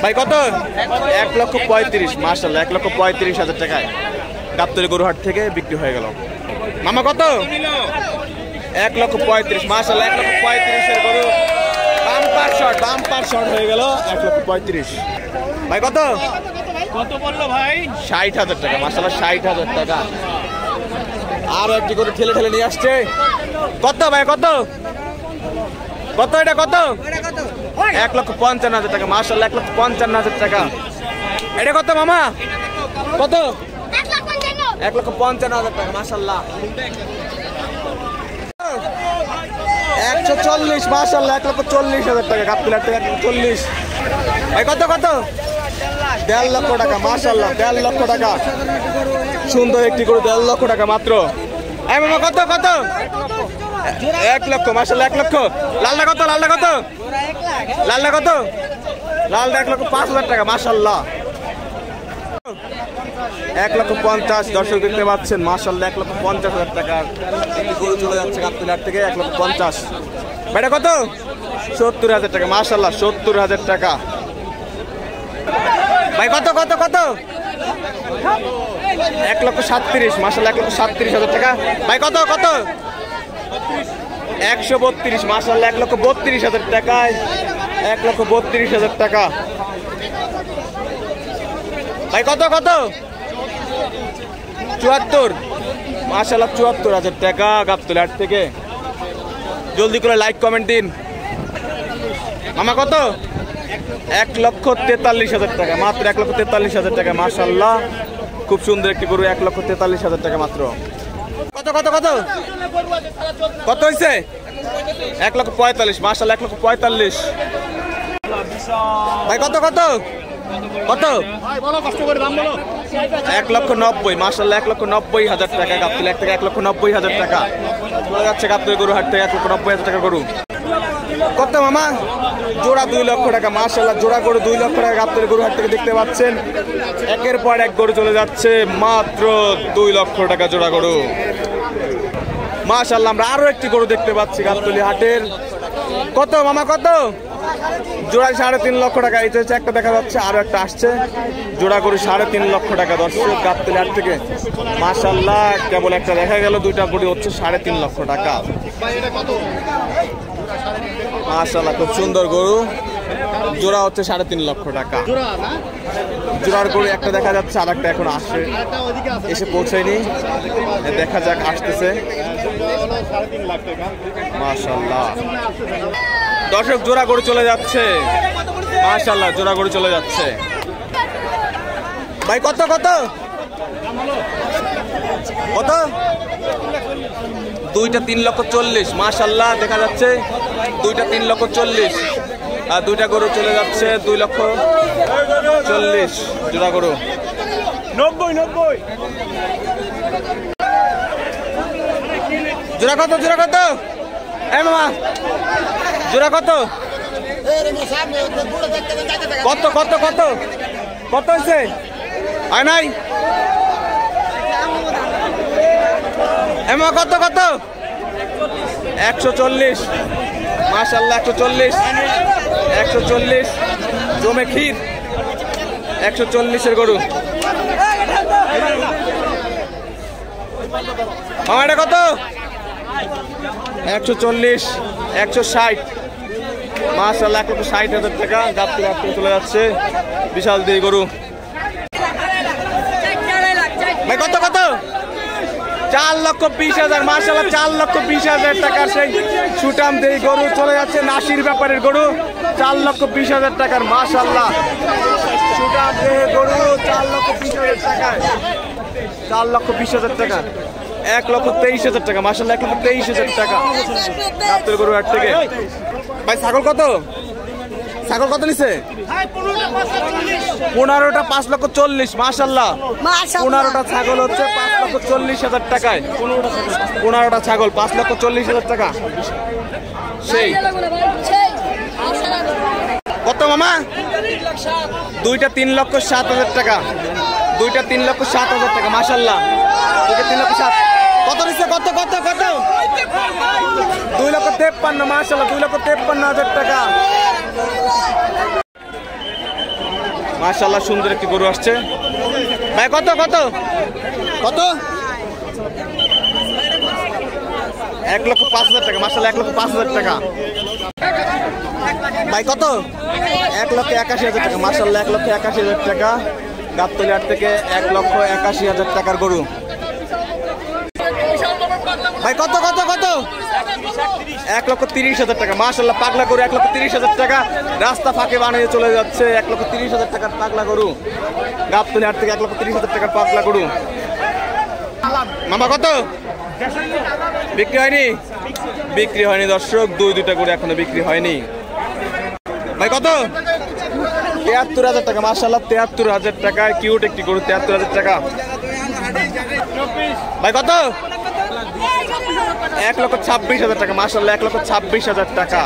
ভাই কত? 1,35,000 মাশাআল্লাহ, 1,35,000 টাকায় গাবতলী গরুহাট থেকে বিক্রি হয়ে গেল। মামা কত? 1,35,000 মাশাআল্লাহ, 1,35,000 গরু বাম্পার শট হয়ে গেল 1,35,000। ভাই কত? কত বললো ভাই? 60,000 টাকা মাশাআল্লাহ, 60,000 টাকা। আরো একটি গরু ঠেলে ঠেলে নিয়ে আসছে। কত ভাই কত? কত এটা কত? 1,55,000 টাকা মাশাআল্লাহ, 1,55,000 টাকা। এটা কত মামা? কত? 1,55,000 টাকা মাশাআল্লাহ। 140 মাশাআল্লাহ, 1,40,000 টাকা গাবতলী হাট থেকে 140। ভাই কত কত? 1.5 লক্ষ টাকা মাশাআল্লাহ, 1.5 লক্ষ টাকা। সুন্দর একটি গরু, 1.5 লক্ষ টাকা মাত্র। এই মামা কত কত? 1 লক্ষ মাশাআল্লাহ, 1 লক্ষ। লালটা কত? লালটা কত? লালটা কত? লালটা 1,05,000 টাকা মাশাআল্লাহ। 1,50,000 দর্শক দেখতে পাচ্ছেন মাশাআল্লাহ, 1,50,000 টাকার একটি গরু চলে যাচ্ছে গাবতলী হাট থেকে 1,50,000। এটা কত? 70,000 টাকা মাশাআল্লাহ, 70,000 টাকা। ভাই কত কত কত? 1,37,000 মাশাআল্লাহ, 1,37,000 টাকা। ভাই কত কত? 132 মাশাআল্লাহ, 1,32,000 টাকায় 1,32,000 টাকা। ভাই কত কত? 74 মাশাআল্লাহ, 74,000 টাকা গাবতলী হাট থেকে। জলদি করে লাইক কমেন্ট দিন। মামা কত? 1,43,000 টাকা মাত্র, 1,43,000 টাকা মাশাআল্লাহ। খুব সুন্দর একটি গরু, 1,43,000 টাকা মাত্র। কত কত কত? কত হয়েছে? 1,45,000 মাশাআল্লাহ, 1,45,000। ভাই কত কত? কত? 1,90,000 মাশাআল্লাহ, 1,90,000 টাকা গাবতলী হাট থেকে 1,90,000 টাকা চলে যাচ্ছে গাবতলী গরু হাট থেকে 1,90,000 টাকা গরু। কত মামা? জোড়া 2 লক্ষ টাকা মাশাআল্লাহ, জোড়া গরু 2 লক্ষ টাকা গাবতলী গরু হাট থেকে দেখতে পাচ্ছেন। একের পর এক গরু চলে যাচ্ছে মাত্র 2 লক্ষ টাকা জোড়া গরু মাশাআল্লাহ। আমরা আরো একটি গরু দেখতে পাচ্ছি গাবতলী হাটের। কত মামা কত? জোড়া 3.5 লক্ষ টাকা। এটা হচ্ছে একটা দেখা যাচ্ছে, আরো একটা আসছে জোড়া গরু 3.5 লক্ষ টাকা দর্শক গাবতলী হাট থেকে মাশাআল্লাহ। কেবল একটা দেখা গেল, দুইটা গরু হচ্ছে 3.5 লক্ষ টাকা মাশাআল্লাহ। খুব সুন্দর গরু, জোড়া হচ্ছে 3.5 লক্ষ টাকা। জোড়ার গরু একটা দেখা যাচ্ছে, আর একটা এখন আসে, এসে পৌঁছায়নি, দেখা যাক আসতেছে মাশাআল্লাহ। দর্শক জোড়া গরু চলে যাচ্ছে মাশাআল্লাহ, জোড়া গরু চলে যাচ্ছে। ভাই কত কত? কত? দুইটা 3,40,000 মাশাআল্লাহ দেখা যাচ্ছে, দুইটা 3,40,000 আর দুইটা গরু চলে যাচ্ছে 2,40,000 জোড়া গরু। 90 জোড়া কত? জোড়া কত? এই মামা জোড়া কত? কত কত কত কত হয়েছে? হয় নাই? এমা কত কত? 140 মাশাআল্লাহ, 140 জমে ক্ষীর, 140-এর গরু। মামা এটা কত? 140 160 মাশাআল্লাহ, 160,000 টাকা গাবতলী হাট থেকে চলে যাচ্ছে বিশাল দেই গরু। ভাই কত কত? 4,20,000 মাশাআল্লাহ, 4,20,000 টাকার সেই সুটাম দেই গরু চলে যাচ্ছে নাসির ব্যাপারের গরু। 4,20,000 টাকার মাশাআল্লাহ সুটাম দেই গরু, 4,20,000 টাকায়, 4,20,000 টাকা, 1,23,000 টাকা মাশাআল্লাহ, 1,23,000 টাকা গাবতলী গরু হাট থেকে। ভাই ছাগল কত? ছাগল কত নিছে? 15টা 5,40,000 মাশাআল্লাহ। 15টা ছাগল হচ্ছে 5,40,000 টাকায়। 15টা ছাগল 5,40,000 টাকা। সেই কত মামা? দুইটা 3,07,000 টাকা, দুইটা 3,07,000 টাকা মাশাআল্লাহ, দুইটা 3,07,000। কত নিচ্ছে? কত কত কত? 2,53,000 মাশাআল্লাহ, 2,53,000 টাকা। মাশাআল্লাহ সুন্দর একটি গরু আসছে ভাই। কত কত কত? 1,05,000 টাকা। মাশাআল্লাহ 1,05,000 টাকা ভাই। কত? 1,81,000 টাকা। মাশাআল্লাহ 1,81,000 টাকা। গাবতলী হাট থেকে 1,81,000 টাকার গরু ভাই। কত কত কত? 1,30,000 টাকা। মাশাআল্লাহ পাগলা গরু 1,30,000 টাকা। রাস্তা ফাঁকে বানিয়ে চলে যাচ্ছে 1,30,000 টাকার পাগলা গরু। গাবতলী হাট থেকে 1,30,000 টাকার পাগলা গরু। মামা কত? বিক্রি হয়নি? বিক্রি হয়নি দর্শক, দুইটা গরু এখনো বিক্রি হয়নি ভাই। কত? 73,000 টাকা। মাশাআল্লাহ 73,000 টাকায় কিউট একটি গরু, 73,000 টাকা ভাই। কত? 1,26,000 টাকা। মাশাআল্লাহ 1,26,000 টাকা।